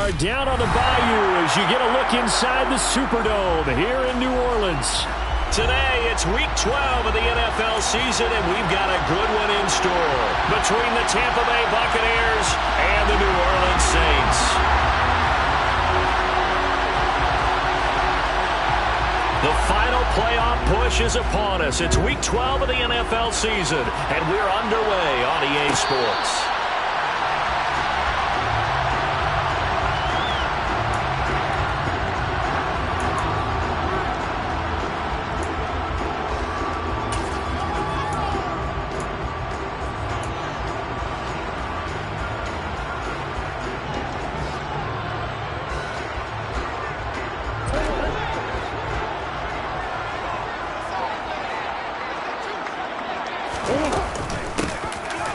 are down on the bayou as you get a look inside the Superdome here in New Orleans. Today, it's Week 12 of the NFL season, and we've got a good one in store between the Tampa Bay Buccaneers and the New Orleans Saints. The final playoff push is upon us. It's Week 12 of the NFL season, and we're underway on EA Sports.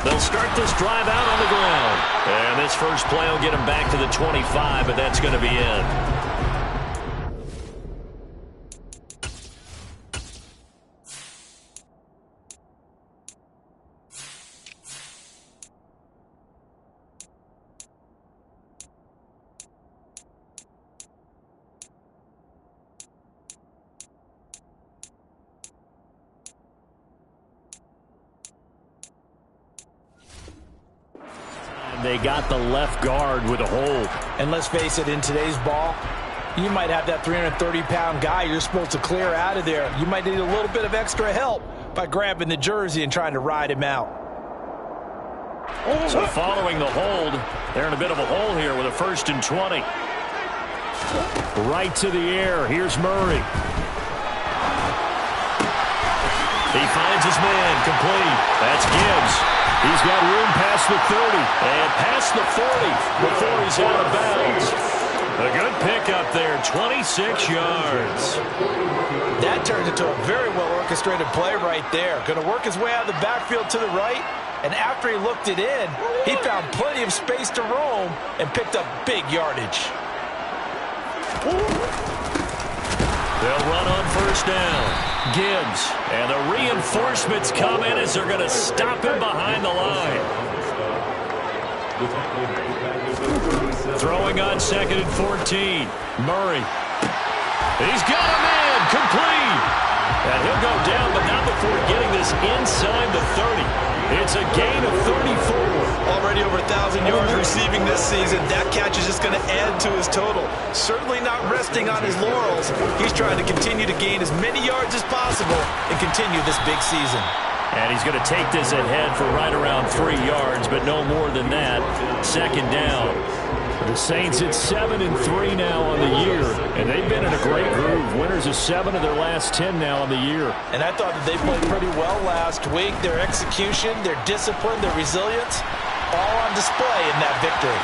They'll start this drive out on the ground. And this first play will get them back to the 25, but that's going to be it. They got the left guard with a hold. And let's face it, in today's ball, you might have that 330-pound guy you're supposed to clear out of there. You might need a little bit of extra help by grabbing the jersey and trying to ride him out. So following the hold, they're in a bit of a hole here with a 1st and 20. Right to the air. Here's Murray. He finds his man, complete. That's Gibbs. He's got room past the 30. And past the 40 before he's out of bounds. A good pickup there, 26 yards. That turns into a very well-orchestrated play right there. Going to work his way out of the backfield to the right. And after he looked it in, he found plenty of space to roam and picked up big yardage. They'll run on 1st down. Gibbs. And the reinforcements come in as they're going to stop him behind the line. Throwing on 2nd and 14. Murray. He's got a man. Complete. And he'll go down, but not before getting this inside the 30. It's a gain of 34. Already over 1,000 yards receiving this season. That catch is just going to add to his total. Certainly not resting on his laurels. He's trying to continue to gain as many yards as possible and continue this big season. And he's going to take this ahead for right around 3 yards, but no more than that. 2nd down. The Saints at 7-3 now on the year, and they've been in a great groove. Winners of 7 of their last 10 now on the year. And I thought that they played pretty well last week. Their execution, their discipline, their resilience, all on display in that victory.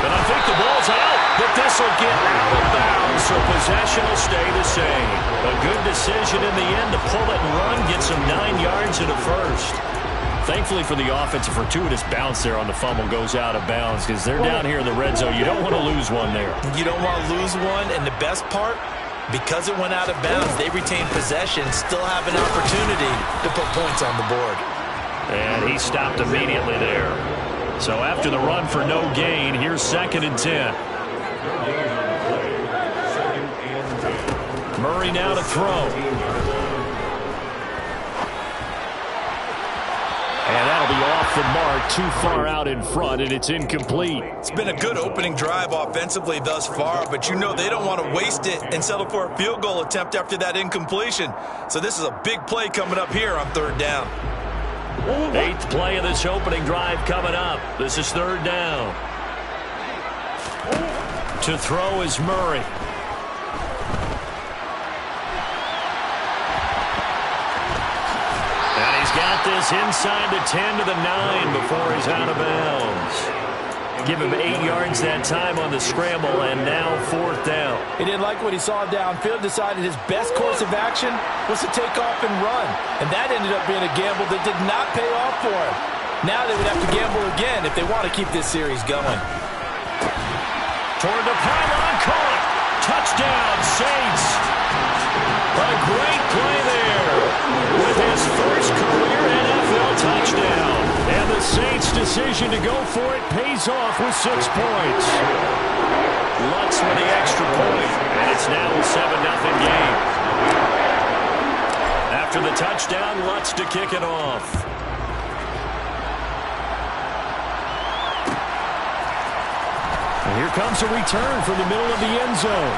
And I think the ball's out, but this will get out of bounds, so possession will stay the same. A good decision in the end to pull it and run, get some 9 yards in a first. Thankfully for the offense, a fortuitous bounce there on the fumble goes out of bounds because they're down here in the red zone. You don't want to lose one there. You don't want to lose one, and the best part, because it went out of bounds, they retained possession, still have an opportunity to put points on the board. And he stopped immediately there. So after the run for no gain, here's 2nd and 10. Murray now to throw. And that'll be off the mark, too far out in front, and it's incomplete. It's been a good opening drive offensively thus far, but you know they don't want to waste it and settle for a field goal attempt after that incompletion. So this is a big play coming up here on 3rd down. 8th play of this opening drive coming up. This is 3rd down. To throw is Murray. Got this inside the 10 to the 9 before he's out of bounds. Give him 8 yards that time on the scramble, and now 4th down. He didn't like what he saw downfield, decided his best course of action was to take off and run. And that ended up being a gamble that did not pay off for him. Now they would have to gamble again if they want to keep this series going. Toward the pylon, caught. Touchdown, Saints. A great play there with his first career NFL touchdown. And the Saints' decision to go for it pays off with 6 points. Lutz with the extra point, and it's now a 7-0 game. After the touchdown, Lutz to kick it off. And here comes a return from the middle of the end zone.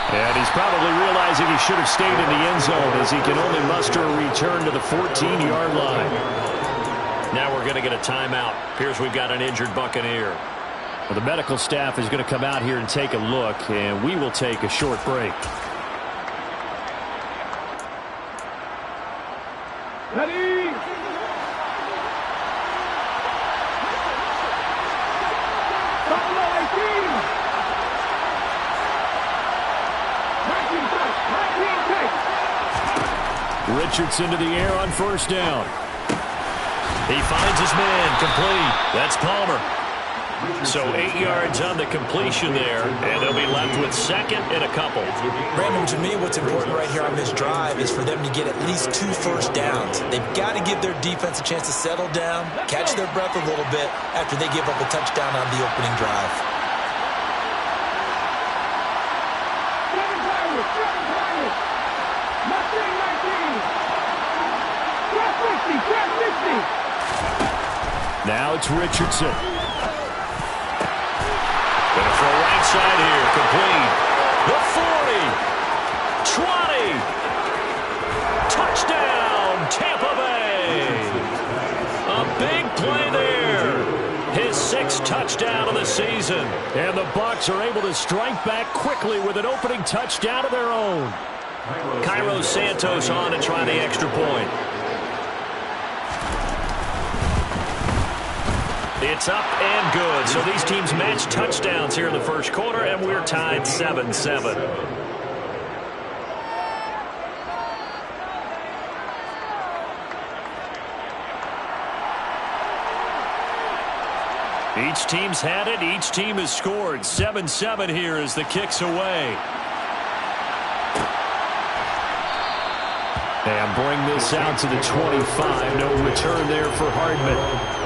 And he's probably realizing he should have stayed in the end zone as he can only muster a return to the 14-yard line. Now we're going to get a timeout. Appears we've got an injured Buccaneer. Well, the medical staff is going to come out here and take a look, and we will take a short break. Ready? Richardson to the air on first down. He finds his man, complete. That's Palmer. So 8 yards on the completion there, and they'll be left with second and a couple. Brandon, to me, what's important right here on this drive is for them to get at least 2 first downs. They've got to give their defense a chance to settle down, catch their breath a little bit after they give up a touchdown on the opening drive. Now it's Richardson. Gonna throw right side here, complete. The 40, 20, touchdown, Tampa Bay. A big play there. His 6th touchdown of the season. And the Bucs are able to strike back quickly with an opening touchdown of their own. Cairo Santos on to try the extra point. It's up and good. So these teams match touchdowns here in the first quarter, and we're tied 7-7. Each team's had it. Each team has scored. 7-7 here as the kick's away. And bring this out to the 25. No return there for Hardman.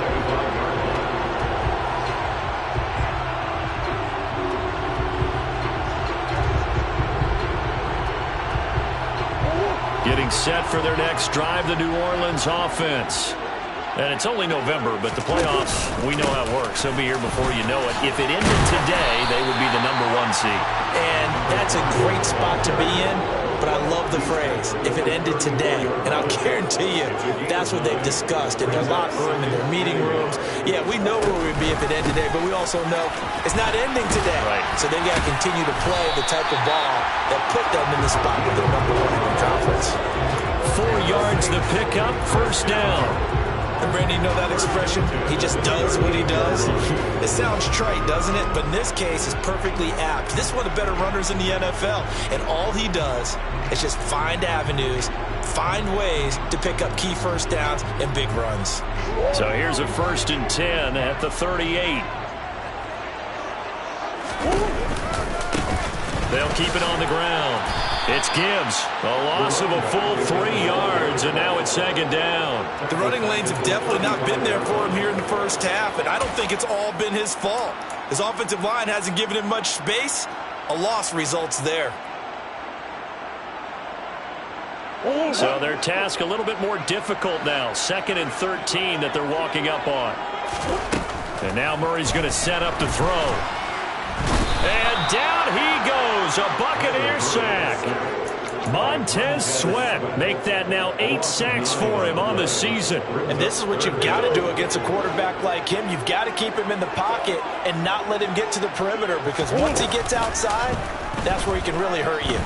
Getting set for their next drive, the New Orleans offense. And it's only November, but the playoffs, we know how it works. They'll be here before you know it. If it ended today, they would be the #1 seed. And that's a great spot to be in, but I love the phrase, if it ended today. And I'll guarantee you, that's what they've discussed in their locker room, in their meeting rooms. Yeah, we know where we'd be if it ended today, but we also know it's not ending today. Right. So they've got to continue to play the type of ball that put them in the spot with their #1 in the conference. 4 yards the pickup, first down. And Brandon, you know that expression? He just does what he does. It sounds trite, doesn't it? But in this case, it's perfectly apt. This is one of the better runners in the NFL. And all he does is just find avenues, find ways to pick up key first downs and big runs. So here's a 1st and 10 at the 38. They'll keep it on the ground. It's Gibbs. A loss of a full 3 yards, and now it's 2nd down. The running lanes have definitely not been there for him here in the first half, and I don't think it's all been his fault. His offensive line hasn't given him much space. A loss results there. So their task a little bit more difficult now. 2nd and 13 that they're walking up on. And now Murray's going to set up to throw. And down he goes. A Buccaneer sack. Montez Sweat make that now 8 sacks for him on the season. And this is what you've got to do against a quarterback like him. You've got to keep him in the pocket and not let him get to the perimeter, because once he gets outside, that's where he can really hurt you.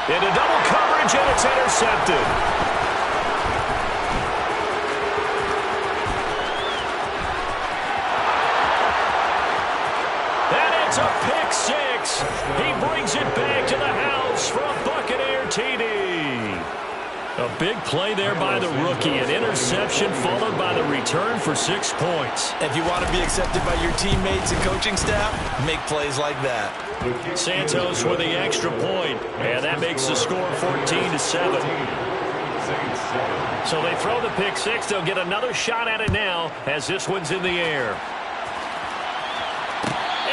Into double coverage, and it's intercepted. And it's a pick six. He brings it back to the house for a Buccaneer TD. A big play there by the rookie. An interception followed by the return for 6 points. If you want to be accepted by your teammates and coaching staff, make plays like that. Santos with the extra point, and that makes the score 14-7. So they throw the pick six. They'll get another shot at it now as this one's in the air.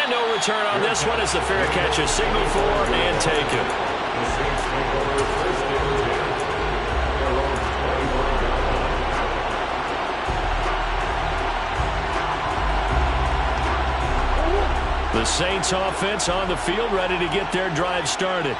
And no return on this one as the fair catch is signaled for and taken. The Saints offense on the field, ready to get their drive started.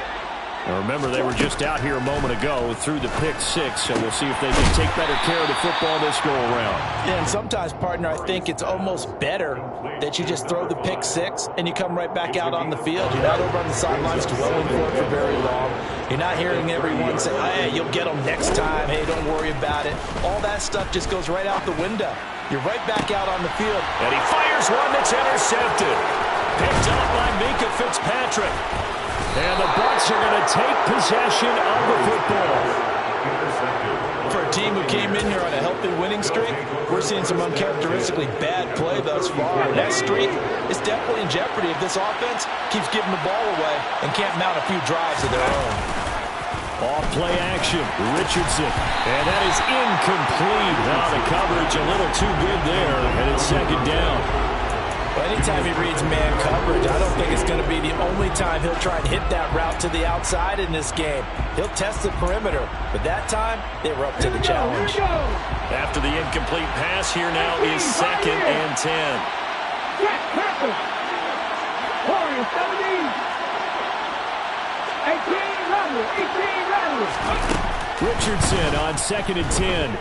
Now remember, they were just out here a moment ago through the pick six, so we'll see if they can take better care of the football this go-around. Yeah, and sometimes, partner, I think it's almost better that you just throw the pick six and you come right back out on the field. You're not over on the sidelines dwelling for it for very long. You're not hearing everyone say, hey, you'll get them next time. Hey, don't worry about it. All that stuff just goes right out the window. You're right back out on the field. And he fires one that's intercepted. Picked up by Minkah Fitzpatrick. And the Bucs are going to take possession of the football. For a team who came in here on a healthy winning streak, we're seeing some uncharacteristically bad play thus far. And that streak is definitely in jeopardy if this offense keeps giving the ball away and can't mount a few drives of their own. Off play action, Richardson. And that is incomplete. Now the coverage a little too good there, and it's second down. Well, anytime he reads man coverage, I don't think it's going to be the only time he'll try and hit that route to the outside in this game. He'll test the perimeter, but that time, they were up to the challenge. After the incomplete pass, here now is second and 10. Richardson on second and 10.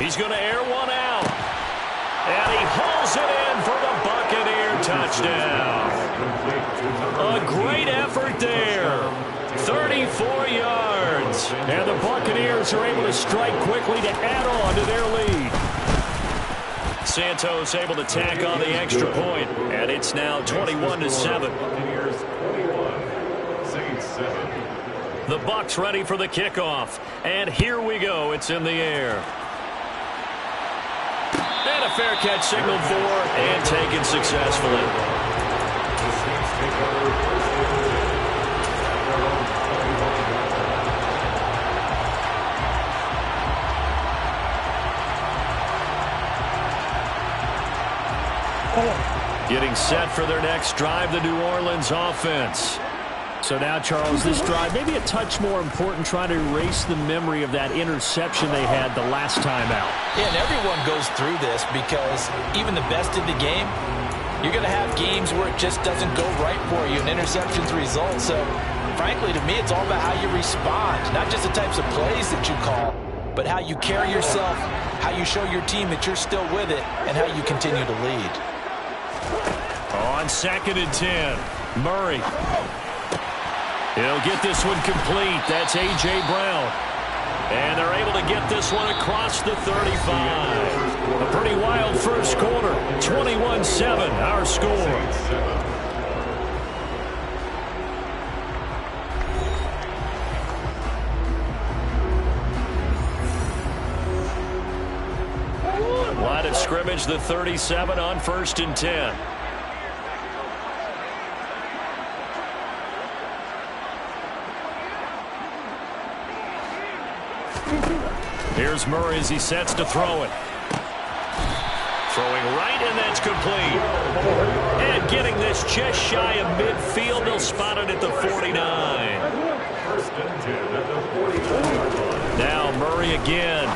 He's going to air one out. And he hauls it in for the Buccaneer touchdown. A great effort there. 34 yards. And the Buccaneers are able to strike quickly to add on to their lead. Santos able to tack on the extra point. And it's now 21-7. The Bucs ready for the kickoff. And here we go. It's in the air. And a fair catch signaled for and taken successfully. Getting set for their next drive, the New Orleans offense. So now, Charles, this drive, maybe a touch more important, trying to erase the memory of that interception they had the last time out. Yeah, and everyone goes through this because even the best in the game, you're going to have games where it just doesn't go right for you and interceptions result. So, frankly, to me, it's all about how you respond, not just the types of plays that you call, but how you carry yourself, how you show your team that you're still with it, and how you continue to lead. On second and 10, Murray. He'll get this one complete. That's A.J. Brown. And they're able to get this one across the 35. A pretty wild first quarter. 21-7, our score. Line of scrimmage, the 37 on first and 10. Here's Murray as he sets to throw it. Throwing right, and that's complete. And getting this just shy of midfield. They'll spot it at the 49. Now Murray again.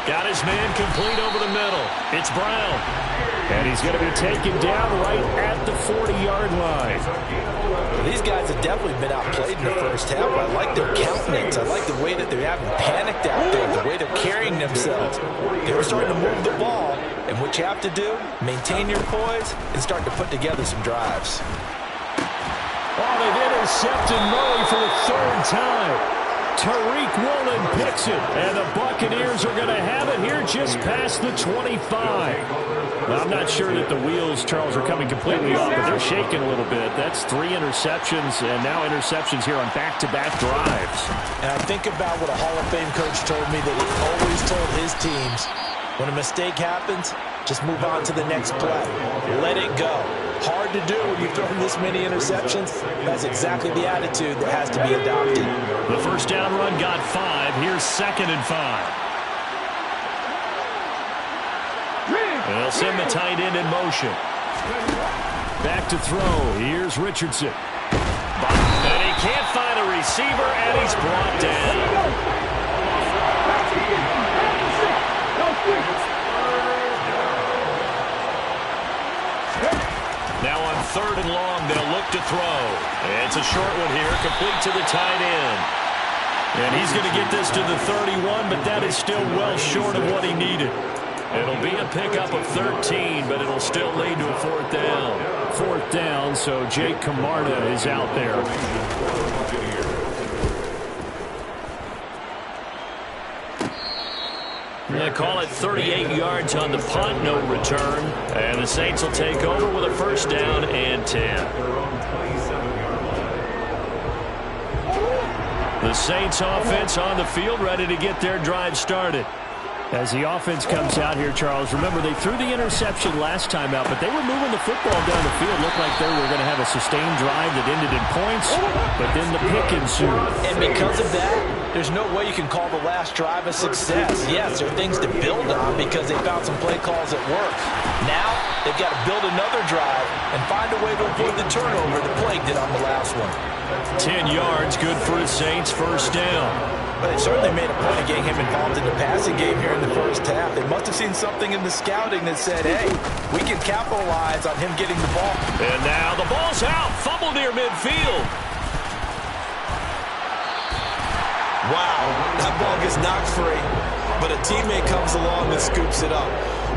Got his man complete over the middle. It's Brown. And he's going to be taken down right at the 40-yard line. These guys have definitely been outplayed in the first half. I like their countenance. I like the way that they haven't panicked out there, the way they're carrying themselves. They were starting to move the ball, and what you have to do, maintain your poise and start to put together some drives. Oh, they've intercepted Murray for the third time. Tariq Woolen picks it, and the Buccaneers are going to have it here just past the 25. Now, I'm not sure that the wheels, Charles, are coming completely off, but they're shaking a little bit. That's 3 interceptions, and now interceptions here on back-to-back drives. And I think about what a Hall of Fame coach told me, that he always told his teams, when a mistake happens, Just move on to the next play. Let it go. Hard to do when you've thrown this many interceptions. That's exactly the attitude that has to be adopted. The first down run got 5. Here's 2nd and 5. They'll send the tight end in motion. Back to throw. Here's Richardson. And he can't find a receiver, and he's brought down. Now on 3rd and long, they'll look to throw. It's a short one here, complete to the tight end. And he's going to get this to the 31, but that is still well short of what he needed. It'll be a pickup of 13, but it'll still lead to a 4th down. 4th down, so Jake Camarda is out there. They call it 38 yards on the punt, no return. And the Saints will take over with a 1st down and 10. The Saints offense on the field, ready to get their drive started. As the offense comes out here, Charles, remember they threw the interception last time out, but they were moving the football down the field. Looked like they were going to have a sustained drive that ended in points, but then the pick ensued. And because of that, there's no way you can call the last drive a success. Yes, there are things to build on because they found some play calls that work. Now, they've got to build another drive and find a way to avoid the turnover the Plague did on the last one. 10 yards, good for the Saints, 1st down. But they certainly made a point of getting him involved in the passing game here in the first half. They must have seen something in the scouting that said, hey, we can capitalize on him getting the ball. And now the ball's out. Fumble near midfield. Wow, that ball gets knocked free, but a teammate comes along and scoops it up.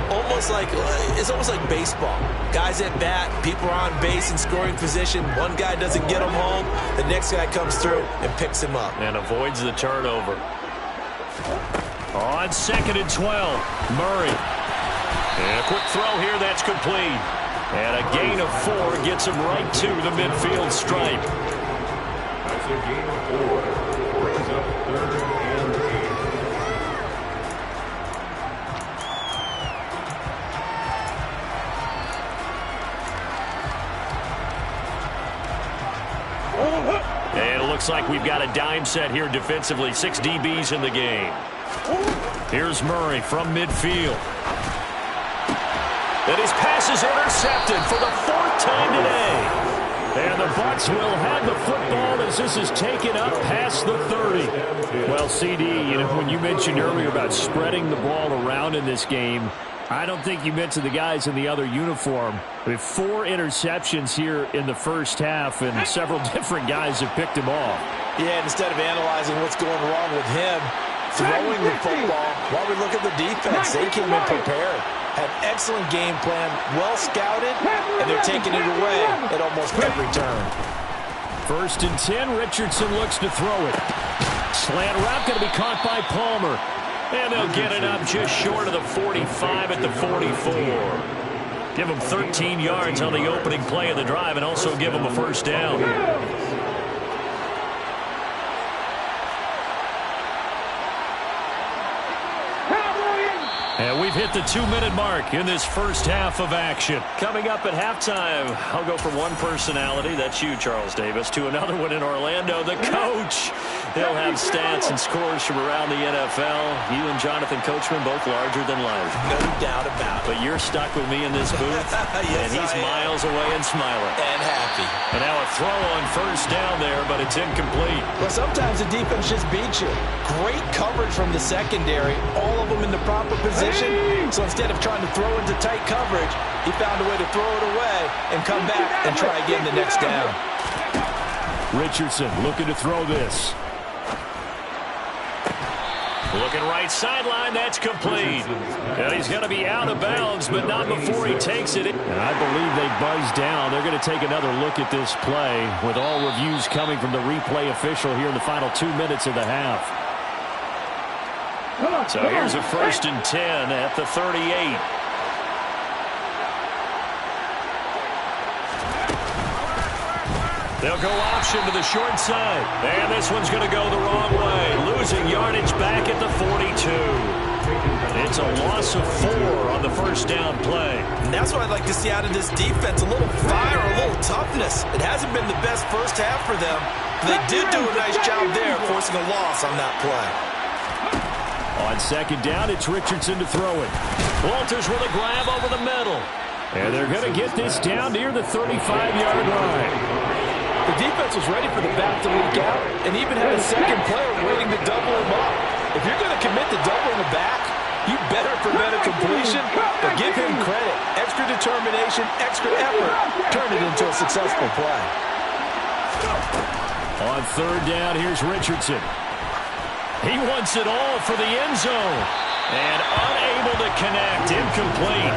It's almost like baseball. Guys at bat, people are on base in scoring position. One guy doesn't get him home. The next guy comes through and picks him up. And avoids the turnover. On 2nd and 12, Murray. And a quick throw here, that's complete. And a gain of 4 gets him right to the midfield stripe. That's a gain of 4. Brings up 3rd and 8. And it looks like we've got a dime set here defensively. 6 DBs in the game. Here's Murray from midfield. And his pass is intercepted for the 4th time today. And the Bucs will have the football as this is taken up past the 30. Well, CD, when you mentioned earlier about spreading the ball around in this game, I don't think you mentioned the guys in the other uniform. We have 4 interceptions here in the first half, and several different guys have picked him off. Yeah, and instead of analyzing what's going wrong with him, throwing the football, while we look at the defense, they came in prepared. Had excellent game plan, well scouted, and they're taking it away at almost every turn. 1st and 10, Richardson looks to throw it. Slant route going to be caught by Palmer. And they'll get it up just short of the 45 at the 44. Give them 13 yards on the opening play of the drive and also give them a 1st down. And we've hit the 2-minute mark in this first half of action. Coming up at halftime, I'll go from one personality, that's you, Charles Davis, to another one in Orlando, the coach. He'll have stats and scores from around the NFL. You and Jonathan Coachman, both larger than life. No doubt about it. But you're stuck with me in this booth, yes, and he's miles away and smiling. And happy. And now a throw on 1st down there, but it's incomplete. Well, sometimes the defense just beats you. Great coverage from the secondary, all of them in the proper position. So instead of trying to throw into tight coverage, he found a way to throw it away and come back and try again the next down. Richardson looking to throw this. Looking right sideline, that's complete. And he's going to be out of bounds, but not before he takes it. And I believe they buzzed down. They're going to take another look at this play with all reviews coming from the replay official here in the final 2 minutes of the half. So here's a 1st and 10 at the 38. They'll go option to the short side. And this one's going to go the wrong way. Losing yardage back at the 42. It's a loss of 4 on the first down play. And that's what I'd like to see out of this defense, a little fire, a little toughness. It hasn't been the best first half for them, but they did do a nice job there forcing a loss on that play. On second down, it's Richardson to throw it. Walters with a grab over the middle. And they're going to get this down near the 35-yard line. The defense was ready for the back to leak out and even had a second player waiting to double him up. If you're going to commit to doubling the back, you better prevent a completion, but give him credit. Extra determination, extra effort, turn it into a successful play. On third down, here's Richardson. He wants it all for the end zone. And unable to connect, incomplete.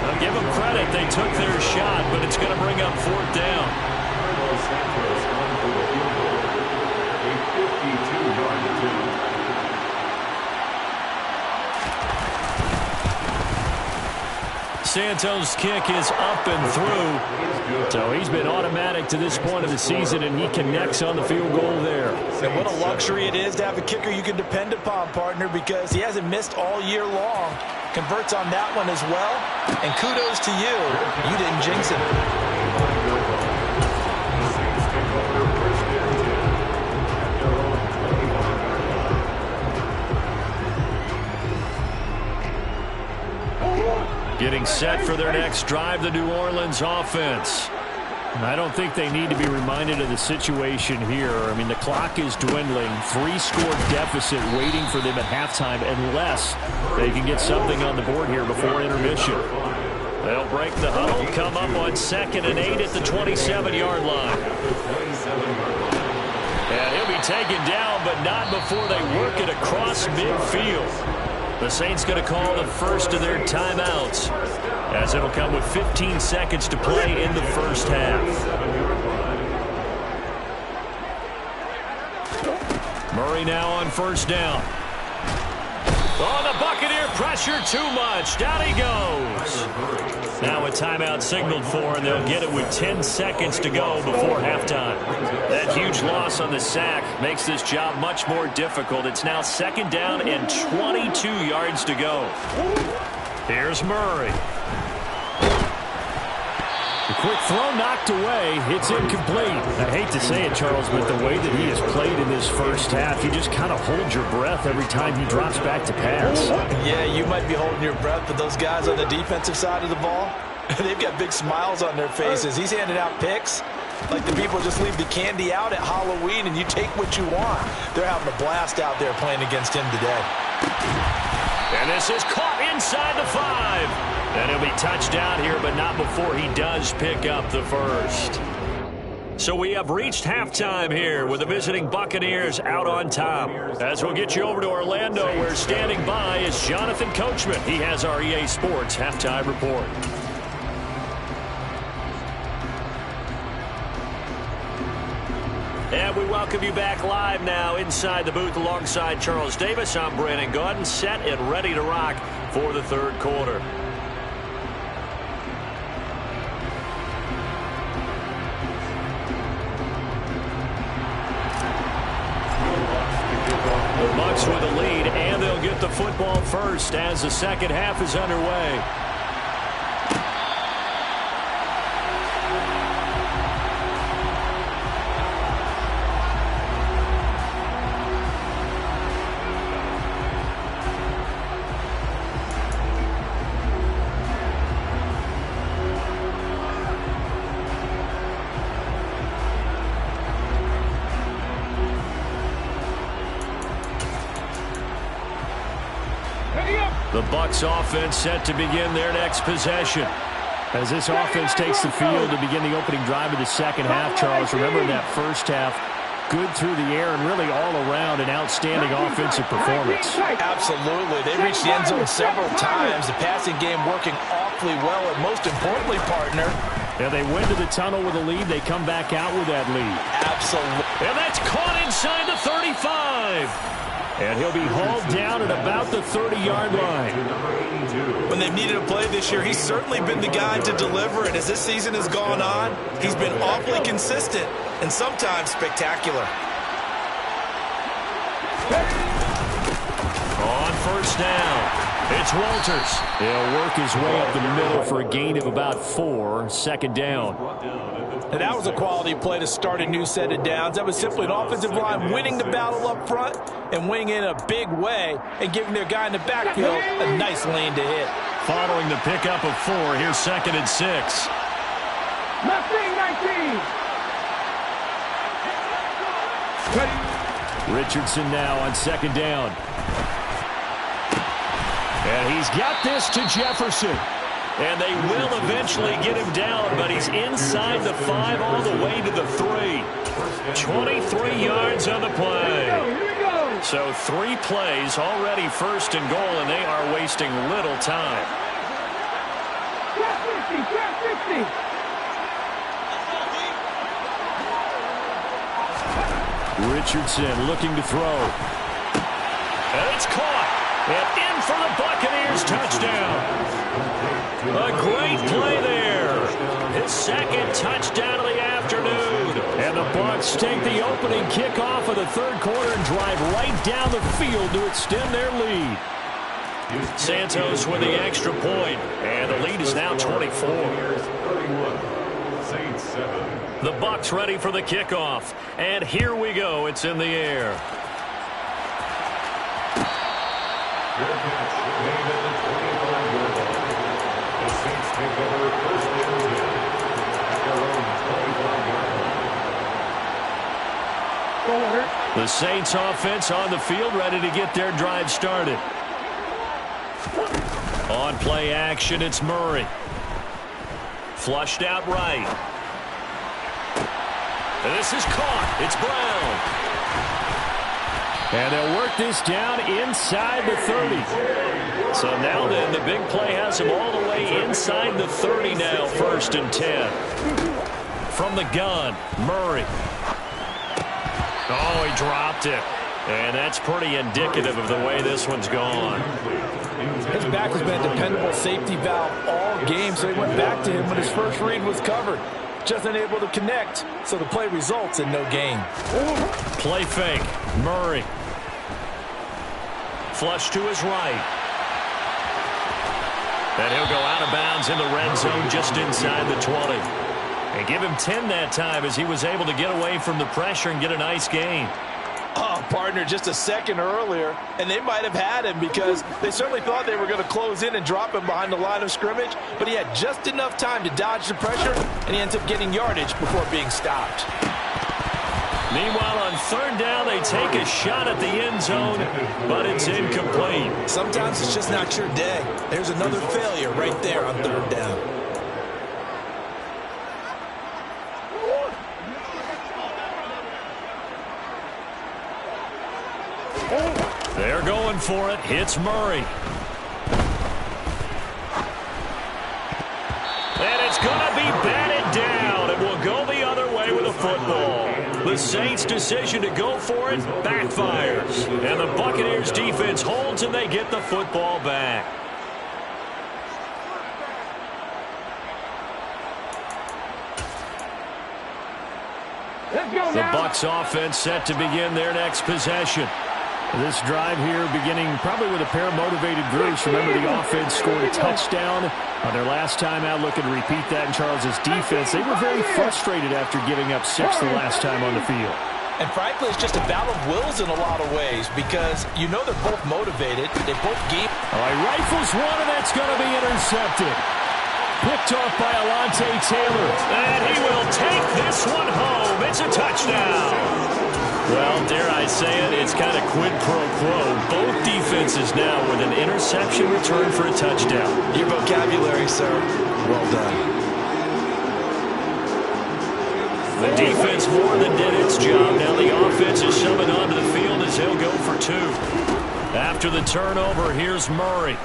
I'll give them credit, they took their shot, but it's going to bring up fourth down. Santos' kick is up and through. So he's been automatic to this point of the season, and he connects on the field goal there. And what a luxury it is to have a kicker you can depend upon, partner, because he hasn't missed all year long. Converts on that one as well. And kudos to you. You didn't jinx it. Getting set for their next drive, the New Orleans offense. I don't think they need to be reminded of the situation here. I mean, the clock is dwindling. 3-score deficit waiting for them at halftime unless they can get something on the board here before intermission. They'll break the huddle, come up on 2nd and 8 at the 27-yard line. And he'll be taken down, but not before they work it across midfield. The Saints going to call the first of their timeouts, as it'll come with 15 seconds to play in the first half. Murray now on first down. Oh, the Buccaneer pressure too much. Down he goes. Now a timeout signaled for, and they'll get it with 10 seconds to go before halftime. That huge loss on the sack makes this job much more difficult. It's now 2nd down and 22 yards to go. Here's Murray. The quick throw knocked away. It's incomplete. I hate to say it, Charles, but the way that he has played in this first half, you just kind of hold your breath every time he drops back to pass. Yeah, you might be holding your breath, but those guys on the defensive side of the ball, they've got big smiles on their faces. He's handing out picks like the people just leave the candy out at Halloween and you take what you want. They're having a blast out there playing against him today. And this is caught inside the 5. And he'll be touchdown here, but not before he does pick up the first. So we have reached halftime here with the visiting Buccaneers out on top. As we'll get you over to Orlando, where standing by is Jonathan Coachman. He has our EA Sports halftime report. And we welcome you back live now inside the booth alongside Charles Davis. I'm Brandon Gaudin, set and ready to rock for the third quarter. The Bucs with a lead, and they'll get the football first as the second half is underway. The Bucs offense set to begin their next possession. As this offense takes the field to begin the opening drive of the second half, Charles, remember in that first half, good through the air and really all around an outstanding offensive performance. Absolutely. They reached the end zone several times. The passing game working awfully well, and most importantly, partner, yeah, they went to the tunnel with a lead. They come back out with that lead. Absolutely. And that's caught inside the 35. And he'll be hauled down at about the 30-yard line. When they've needed a play this year, he's certainly been the guy to deliver. And as this season has gone on, he's been awfully consistent and sometimes spectacular. On first down. It's Walters. He'll work his way up the middle for a gain of about 4, second down. And that was a quality play to start a new set of downs. That was simply an offensive line winning the battle up front and winning in a big way and giving their guy in the backfield a nice lane to hit. Following the pickup of 4, here's 2nd and 6. Left wing 19. Richardson now on 2nd down. And he's got this to Jefferson. And they will eventually get him down, but he's inside the 5 all the way to the 3. 23 yards on the play. So 3 plays already 1st and goal, and they are wasting little time. Richardson looking to throw. And it's caught. And in for the Buccaneers touchdown. A great play there. His 2nd touchdown of the afternoon. And the Bucs take the opening kickoff of the 3rd quarter and drive right down the field to extend their lead. Santos with the extra point, and the lead is now 24. The Bucs ready for the kickoff, and here we go. It's in the air. The Saints offense on the field, ready to get their drive started. On play action, it's Murray. Flushed out right. And this is caught. It's Brown. And they'll work this down inside the 30. So now then, the big play has him all the way inside the 30 now, 1st and 10. From the gun, Murray. Oh, he dropped it. And that's pretty indicative of the way this one's gone. His back has been a dependable safety valve all game, so he went back to him when his first read was covered. Just unable to connect, so the play results in no gain. Play fake. Murray. Flush to his right. And he'll go out of bounds in the red zone just inside the 20. And give him 10 that time as he was able to get away from the pressure and get a nice gain. Oh, partner, just a second earlier, and they might have had him because they certainly thought they were going to close in and drop him behind the line of scrimmage, but he had just enough time to dodge the pressure, and he ends up getting yardage before being stopped. Meanwhile, on 3rd down, they take a shot at the end zone, but it's incomplete. Sometimes it's just not your day. There's another failure right there on 3rd down. They're going for it. Hits Murray. And it's going to be batted down. It will go the other way with the football. The Saints' decision to go for it backfires. And the Buccaneers' defense holds and they get the football back. The Bucs offense set to begin their next possession. This drive here beginning probably with a pair of motivated groups. Remember, the offense scored a touchdown on their last time out. Looking to repeat that in Charles's defense. They were very frustrated after giving up 6 the last time on the field. And frankly, it's just a battle of wills in a lot of ways because you know they're both motivated. They both game. All right, rifles one, and that's going to be intercepted. Picked off by Alontae Taylor. And he will take this one home. It's a touchdown. Well, dare I say it, it's kind of quid pro quo. Both defenses now with an interception return for a touchdown. Your vocabulary, sir. Well done. The defense more than did its job. Now the offense is shoving onto the field as he'll go for 2. After the turnover, here's Murray.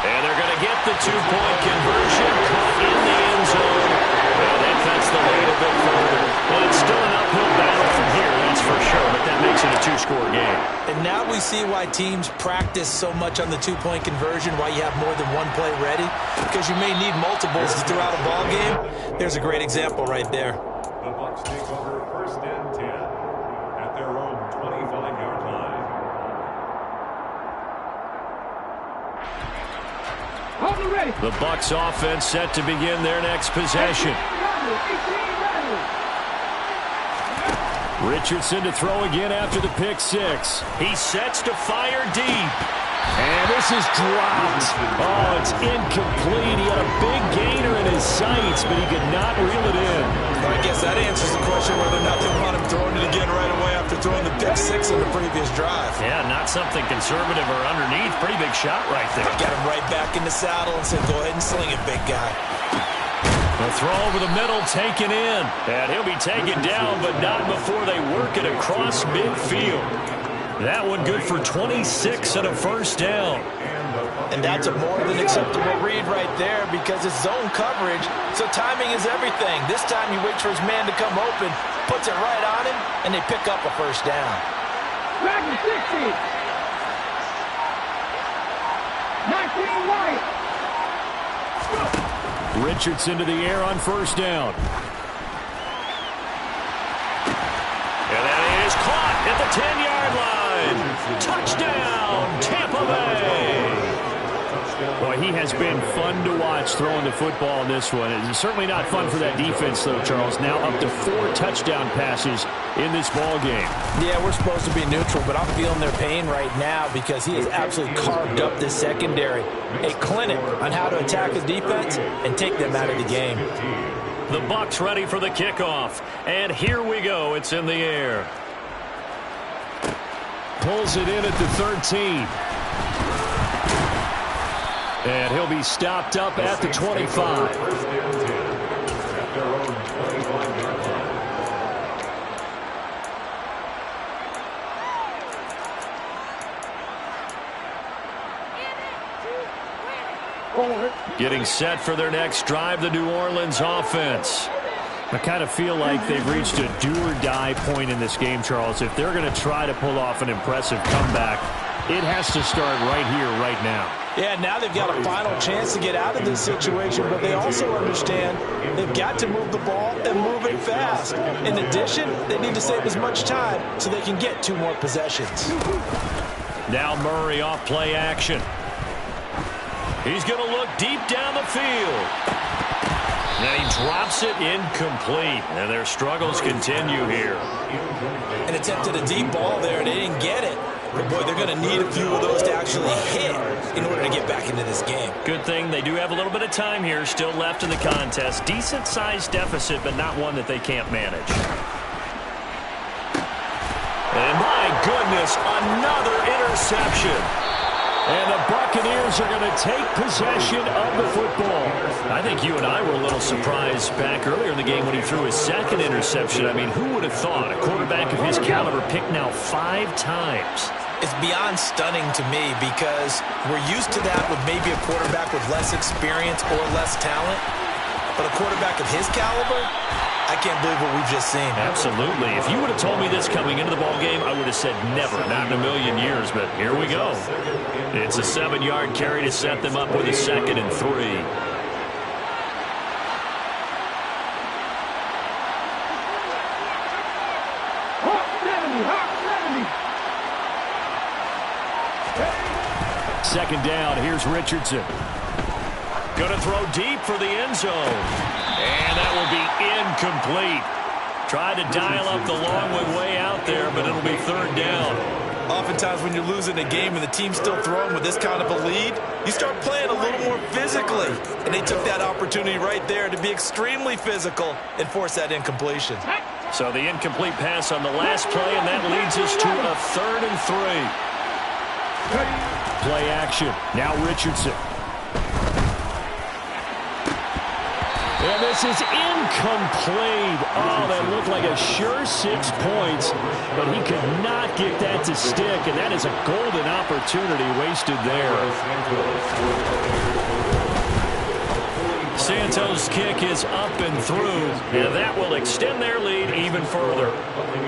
And they're going to get the 2-point conversion. Caught in the end zone. And that cuts the lead a bit further. Well, it's still an uphill battle from here, that's for sure, but that makes it a 2-score game. And now we see why teams practice so much on the 2-point conversion, why you have more than one play ready, because you may need multiples throughout a ball game. There's a great example right there. The Bucs take over 1st and 10 at their own Hold it ready. The Bucs offense set to begin their next possession. Richardson to throw again after the pick six. He sets to fire deep. And this is dropped. Oh, it's incomplete. He had a big gainer in his sights, but he could not reel it in. I guess that answers the question whether or not they want him throwing it again right away after throwing the pick six in the previous drive. Yeah, not something conservative or underneath. Pretty big shot right there. Got him right back in the saddle and said, go ahead and sling it, big guy. The throw over the middle taken in. And he'll be taken down, but not before they work it across midfield. That one good for 26 and a first down. And that's a more than acceptable read right there because it's zone coverage, so timing is everything. This time he waits for his man to come open, puts it right on him, and they pick up a first down. Back to 60. 19 White. Richardson to the air on first down. And that is caught at the 10-yard line. Touchdown, Tampa Bay. Boy, he has been fun to watch throwing the football in this one. It's certainly not fun for that defense, though, Charles. Now up to 4 touchdown passes in this ball game. Yeah, we're supposed to be neutral, but I'm feeling their pain right now because he has absolutely carved up this secondary. A clinic on how to attack the defense and take them out of the game. The Bucs ready for the kickoff. And here we go. It's in the air. Pulls it in at the 13. And he'll be stopped up at the 25. Getting set for their next drive, the New Orleans offense. I kind of feel like they've reached a do-or-die point in this game, Charles. If they're going to try to pull off an impressive comeback, it has to start right here, right now. Yeah, now they've got a final chance to get out of this situation, but they also understand they've got to move the ball and move it fast. In addition, they need to save as much time so they can get 2 more possessions. Now Murray off play action. He's going to look deep down the field. And he drops it incomplete. And their struggles continue here. An attempt at a deep ball there, and they didn't get it. But, boy, they're going to need a few of those to actually hit in order to get back into this game. Good thing they do have a little bit of time here still left in the contest. Decent-sized deficit, but not one that they can't manage. And my goodness, another interception. And the Buccaneers are going to take possession of the football. I think you and I were a little surprised back earlier in the game when he threw his second interception. I mean, who would have thought a quarterback of his caliber picked now 5 times? It's beyond stunning to me because we're used to that with maybe a quarterback with less experience or less talent. But a quarterback of his caliber, I can't believe what we've just seen. Absolutely. If you would have told me this coming into the ball game, I would have said never, not in a million years. But here we go. It's a 7-yard carry to set them up with a 2nd and 3. Hawk 70. Hawk 70. 2nd down. Here's Richardson. Going to throw deep for the end zone. And that will be incomplete. Tried to dial up the long way out there, but it'll be 3rd down. Oftentimes when you're losing a game and the team's still throwing with this kind of a lead, you start playing a little more physically. And they took that opportunity right there to be extremely physical and force that incompletion. So the incomplete pass on the last play, and that leads us to a 3rd and 3. Play action. Now Richardson. And this is incomplete. Oh, that looked like a sure 6 points, but he could not get that to stick, and that is a golden opportunity wasted there. Santos' kick is up and through, and that will extend their lead even further.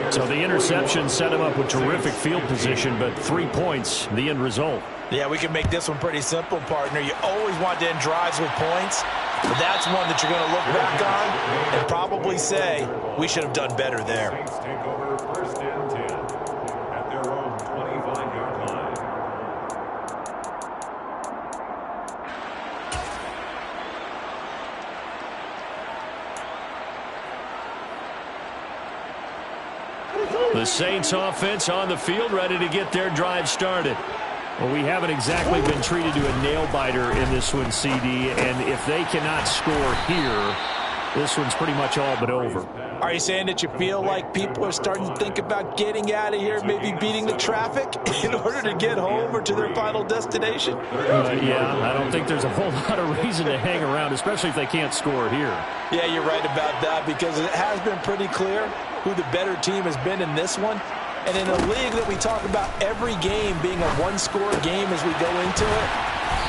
So the interception set him up with terrific field position, but 3 points, the end result. Yeah, we can make this one pretty simple, partner. You always want to end drives with points, but that's one that you're going to look back on and probably say, we should have done better there. Take over 1st and 10 at their own 25-yard line. The Saints offense on the field, ready to get their drive started. Well, we haven't exactly been treated to a nail-biter in this one, CD, and if they cannot score here, this one's pretty much all but over. Are you saying that you feel like people are starting to think about getting out of here, maybe beating the traffic in order to get home or to their final destination? Yeah, I don't think there's a whole lot of reason to hang around, especially if they can't score here. Yeah, you're right about that, because it has been pretty clear who the better team has been in this one. And in a league that we talk about every game being a one-score game as we go into it,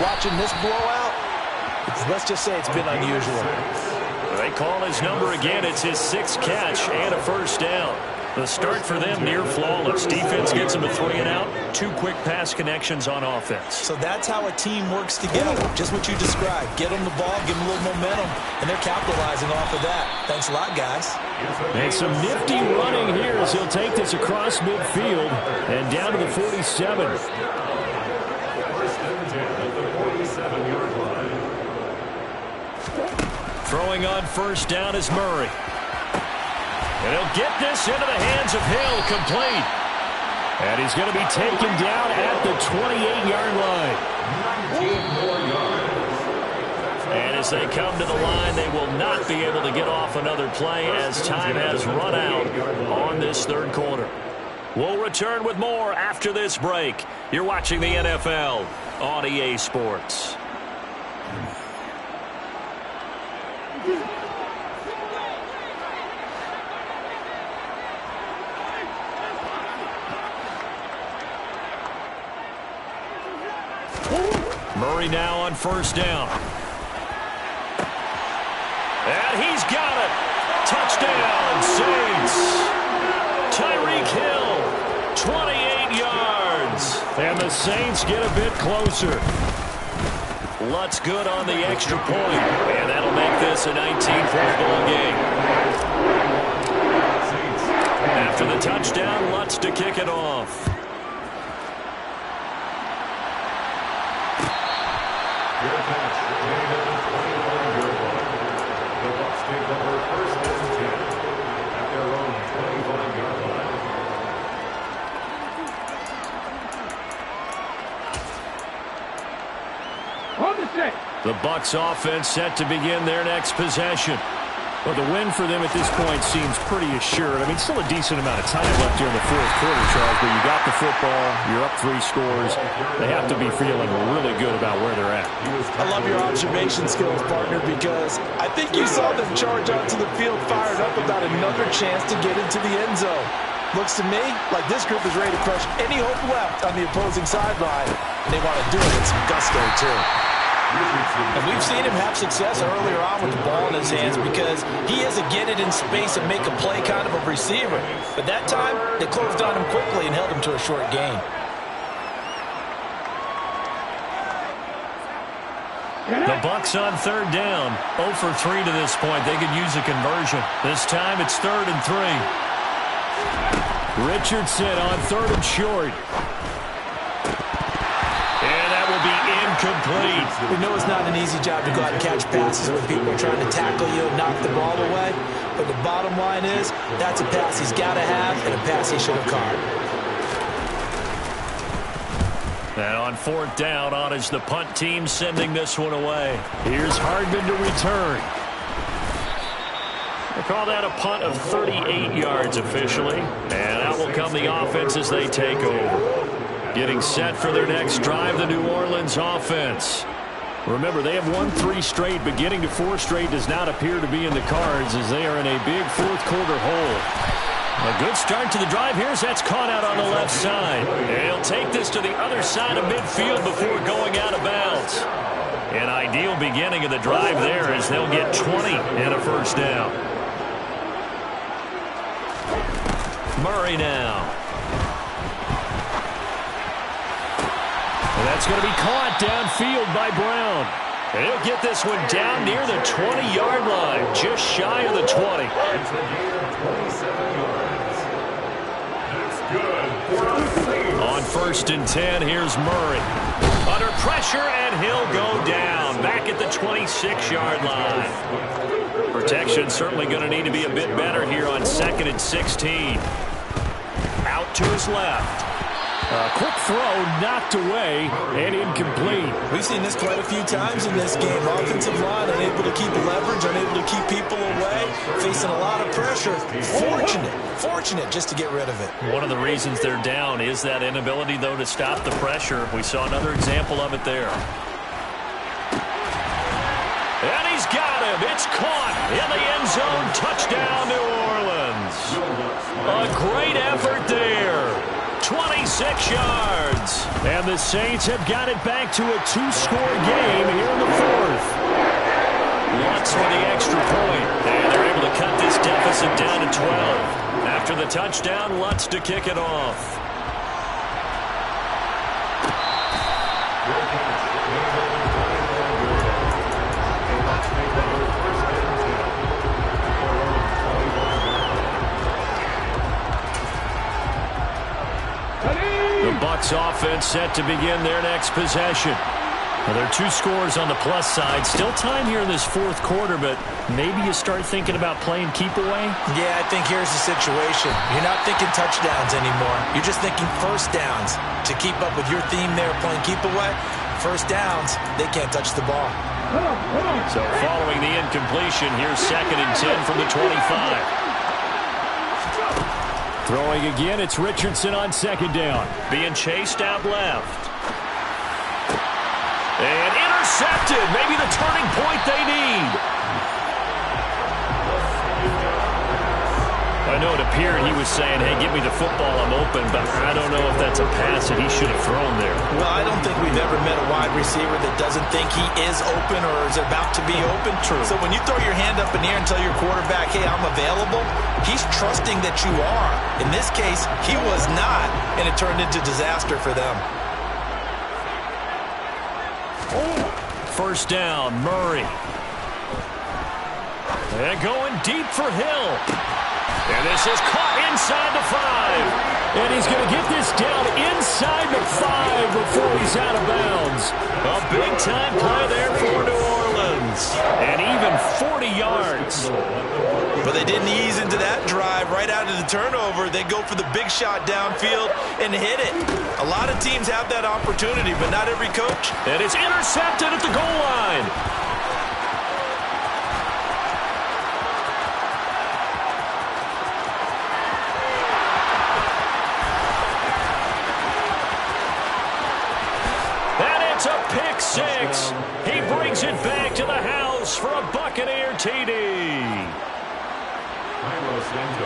watching this blowout, let's just say it's been unusual. They call his number again. It's his 6th catch and a first down. The start for them near flawless. Defense gets him a 3-and-out. 2 quick pass connections on offense. So that's how a team works together. Just what you described. Get them the ball, give them a little momentum, and they're capitalizing off of that. Thanks a lot, guys. And some nifty running here as he'll take this across midfield and down to the 47. First and 10 at the 47-yard line. Throwing on first down is Murray. And he'll get this into the hands of Hill, complete. And he's going to be taken down at the 28-yard line. 19 more yards. And as they come to the line, they will not be able to get off another play as time has run out on this third quarter. We'll return with more after this break. You're watching the NFL on EA Sports. Murray now on first down. And he's got it. Touchdown, Saints. Tyreek Hill, 28 yards. And the Saints get a bit closer. Lutz good on the extra point. And that'll make this a 19-point ball game. After the touchdown, Lutz to kick it off. Good catch. Made at the 21-yard line. The Bucs take over first and 10 at their own 25-yard line. On the set. The Bucs offense set to begin their next possession. Well, the win for them at this point seems pretty assured. I mean, still a decent amount of time left here in the fourth quarter, Charles, but you got the football, you're up 3 scores. They have to be feeling really good about where they're at. I love your observation skills, partner, because I think you saw them charge onto the field fired up about another chance to get into the end zone. Looks to me like this group is ready to crush any hope left on the opposing sideline, and they want to do it with some gusto, too. And we've seen him have success earlier on with the ball in his hands because he is a get it in space and make a play kind of a receiver. But that time, they closed on him quickly and held him to a short gain. The Bucs on third down. 0 for 3 to this point. They could use a conversion. This time it's 3rd and 3. Richardson on 3rd and short. Incomplete. We know it's not an easy job to go out and catch passes when people are trying to tackle you and knock the ball away. But the bottom line is, that's a pass he's got to have and a pass he should have caught. And on 4th down, on is the punt team sending this one away. Here's Hardman to return. They call that a punt of 38 yards officially. And out will come the offense as they take over. Getting set for their next drive, the New Orleans offense. Remember, they have won 3 straight, but getting to 4 straight does not appear to be in the cards as they are in a big fourth quarter hole. A good start to the drive. Here's that's caught out on the left side. And he'll take this to the other side of midfield before going out of bounds. An ideal beginning of the drive there as they'll get 20 and a first down. Murray now. And that's going to be caught downfield by Brown. And he'll get this one down near the 20-yard line, just shy of the 20. It's a gain of 27 yards. That's good for a save. On 1st and 10, here's Murray. Under pressure, and he'll go down back at the 26-yard line. Protection certainly going to need to be a bit better here on 2nd and 16. to his left. A quick throw knocked away and incomplete. We've seen this quite a few times in this game. Offensive line unable to keep leverage, unable to keep people away, facing a lot of pressure. Fortunate just to get rid of it. One of the reasons they're down is that inability, though, to stop the pressure. We saw another example of it there. And he's got him. It's caught in the end zone. Touchdown, New Orleans. A great effort there. 26 yards. And the Saints have got it back to a two-score game here in the fourth. Lutz for the extra point. And they're able to cut this deficit down to 12. After the touchdown, Lutz to kick it off. The Bucs offense set to begin their next possession. Well, there are two scores on the plus side. Still time here in this fourth quarter, but maybe you start thinking about playing keep away? Yeah, I think here's the situation. You're not thinking touchdowns anymore. You're just thinking first downs. To keep up with your theme there, playing keep away, first downs, they can't touch the ball. So following the incompletion, here's 2nd and 10 from the 25. Throwing again, it's Richardson on 2nd down. Being chased out left. And intercepted. Maybe the turning point they need. I know it appeared he was saying, hey, give me the football, I'm open, but I don't know if that's a pass that he should have thrown there. Well, I don't think we've ever met a wide receiver that doesn't think he is open or is about to be open. True. So when you throw your hand up in the air and tell your quarterback, hey, I'm available, he's trusting that you are. In this case, he was not, and it turned into disaster for them. First down, Murray. And going deep for Hill. And this is caught inside the 5. And he's going to get this down inside the 5 before he's out of bounds. A big-time play there for New Orleans. And even 40 yards. But they didn't ease into that drive right out of the turnover. They go for the big shot downfield and hit it. A lot of teams have that opportunity, but not every coach. And it's intercepted at the goal line. A pick 6. He brings it back to the house for a Buccaneer TD.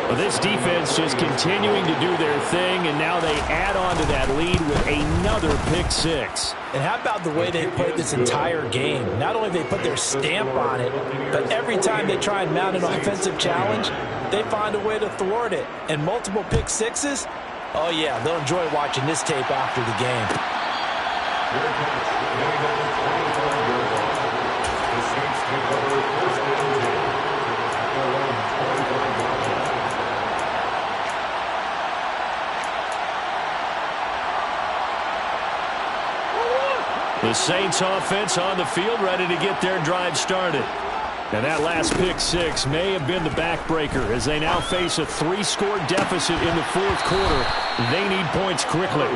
Well, this defense just continuing to do their thing, and now they add on to that lead with another pick 6. And how about the way they played this entire game? Not only they put their stamp on it, but every time they try and mount an offensive challenge, they find a way to thwart it. And multiple pick 6s? Oh, yeah, they'll enjoy watching this tape after the game. The Saints offense on the field, ready to get their drive started. And that last pick 6 may have been the backbreaker as they now face a 3-score deficit in the fourth quarter. They need points quickly.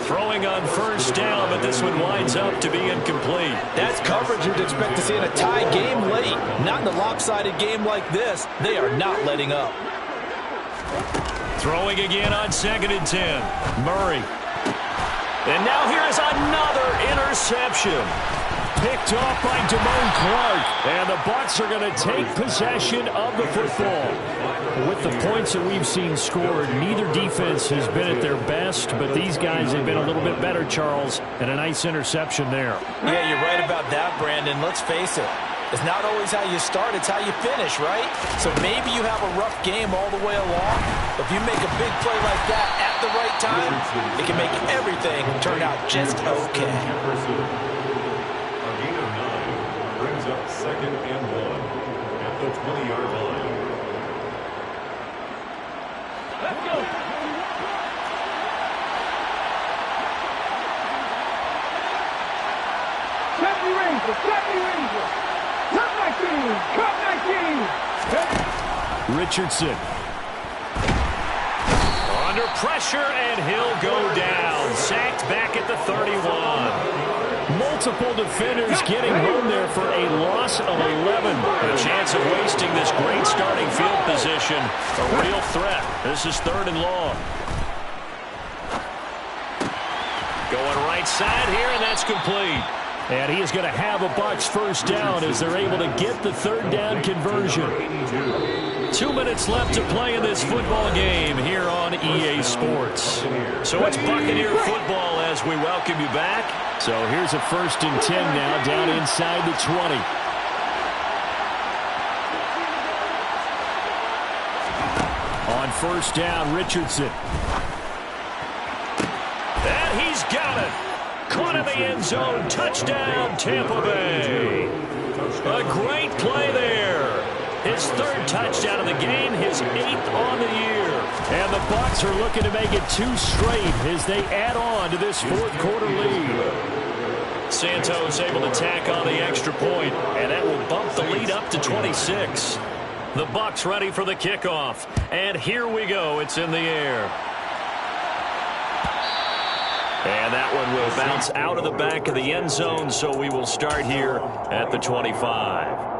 Throwing on first down, but this one winds up to be incomplete. That's coverage you'd expect to see in a tie game late. Not in a lopsided game like this. They are not letting up. Throwing again on 2nd and 10. Murray. And now here is another interception. Picked off by Damone Clark. And the Bucs are going to take possession of the football. With the points that we've seen scored, neither defense has been at their best, but these guys have been a little bit better, Charles, and a nice interception there. Yeah, you're right about that, Brandon. Let's face it. It's not always how you start, it's how you finish, right? So maybe you have a rough game all the way along, but if you make a big play like that at the right time, it can make everything turn out just okay. A gain of 9 brings up 2nd and 1 at the 20-yard line. Let's go. Chutney Ranger, Chutney Ranger. Cut 19. Richardson. Under pressure, and he'll go down. Sacked back at the 31. Multiple defenders getting home there for a loss of 11. A chance of wasting this great starting field position. A real threat. This is 3rd and long. Going right side here, and that's complete. And he is going to have a Bucs first down as they're able to get the 3rd down conversion. 2 minutes left to play in this football game here on EA Sports. So it's Buccaneer football as we welcome you back. So here's a 1st and 10 now down inside the 20. On 1st down, Richardson. And he's got it. Caught in the end zone. Touchdown, Tampa Bay. A great play there. His 3rd touchdown of the game, his 8th on the year. And the Bucs are looking to make it 2 straight as they add on to this 4th quarter lead. Santos able to tack on the extra point, and that will bump the lead up to 26. The Bucs ready for the kickoff. And here we go. It's in the air. And that one will bounce out of the back of the end zone, so we will start here at the 25.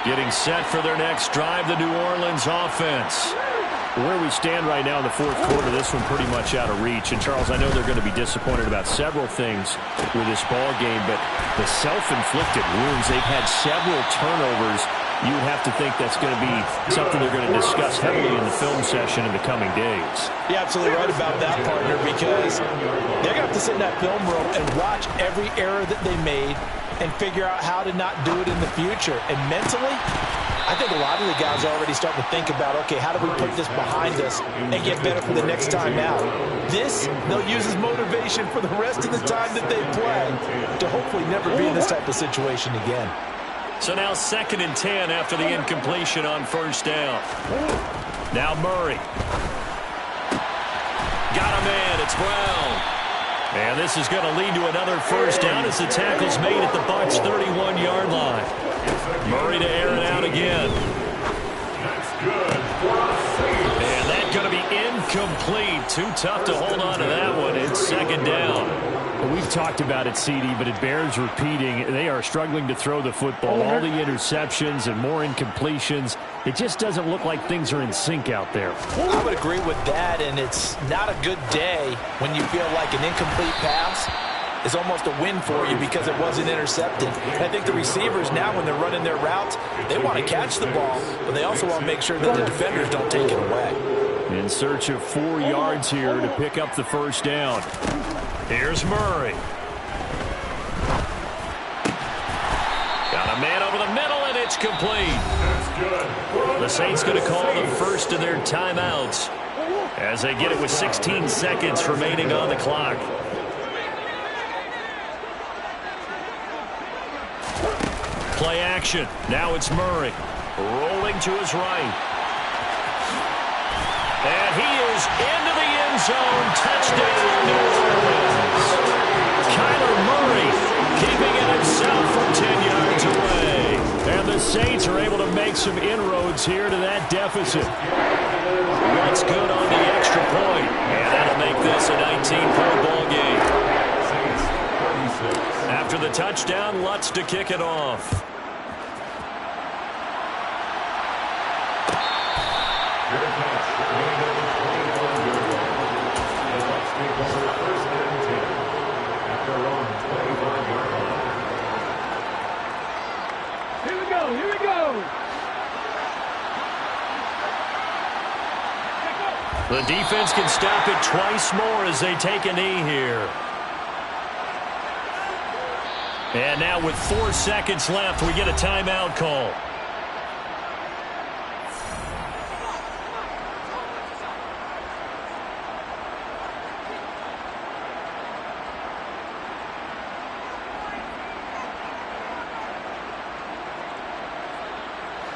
Getting set for their next drive, the New Orleans offense. Where we stand right now in the 4th quarter, this one pretty much out of reach. And, Charles, I know they're going to be disappointed about several things with this ball game, but the self-inflicted wounds, they've had several turnovers. You would have to think that's going to be something they're going to discuss heavily in the film session in the coming days. You're absolutely right about that, partner, because they're going to have to sit in that film room and watch every error that they made and figure out how to not do it in the future. And mentally, I think a lot of the guys are already starting to think about, okay, how do we put this behind us and get better for the next time out? This, they'll use as motivation for the rest of the time that they play to hopefully never be in this type of situation again. So now 2nd and 10 after the incompletion on 1st down. Now Murray. Got a man. It's Brown. And this is going to lead to another 1st down as the tackle's made at the Bucs' 31-yard line. Murray to air it out again. And that's going to be incomplete. Too tough to hold on to that one. It's 2nd down. Well, we've talked about it, CD, but it bears repeating. They are struggling to throw the football. All the interceptions and more incompletions. It just doesn't look like things are in sync out there. I would agree with that, and it's not a good day when you feel like an incomplete pass is almost a win for you because it wasn't intercepted. And I think the receivers now, when they're running their routes, they want to catch the ball, but they also want to make sure that the defenders don't take it away. In search of 4 yards here to pick up the 1st down. Here's Murray. Got a man over the middle, and it's complete. The Saints going to call the first of their timeouts as they get it with 16 seconds remaining on the clock. Play action. Now it's Murray. Rolling to his right. And he is into the end zone. Touchdown, New Orleans. Kyler Murray keeping it himself from 10 yards away. And the Saints are able to make some inroads here to that deficit. What's good on the extra point. And that'll make this a 19-point ball game. After the touchdown, Lutz to kick it off. Here we go. The defense can stop it twice more as they take a knee here. And now with 4 seconds left, we get a timeout call.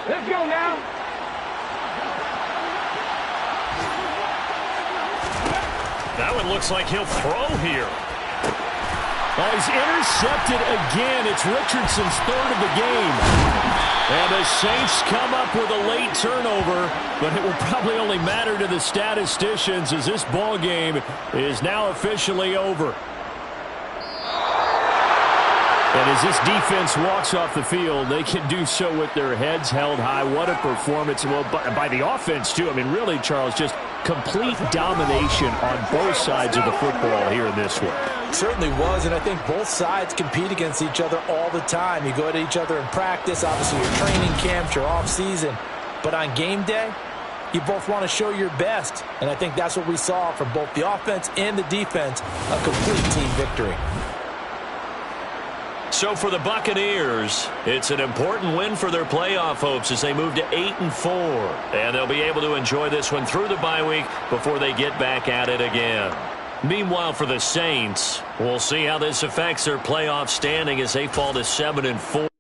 Let's go now. That one looks like he'll throw here. Oh, he's intercepted again. It's Richardson's 3rd of the game. And the Saints come up with a late turnover, but it will probably only matter to the statisticians as this ball game is now officially over. And as this defense walks off the field, they can do so with their heads held high. What a performance. Well, by the offense, too. I mean, really, Charles, just complete domination on both sides of the football here in this one. Certainly was, and I think both sides compete against each other all the time. You go at each other in practice, obviously your training camps, your off-season. But on game day, you both want to show your best. And I think that's what we saw from both the offense and the defense, a complete team victory. So for the Buccaneers, it's an important win for their playoff hopes as they move to 8-4. And they'll be able to enjoy this one through the bye week before they get back at it again. Meanwhile, for the Saints, we'll see how this affects their playoff standing as they fall to 7-4.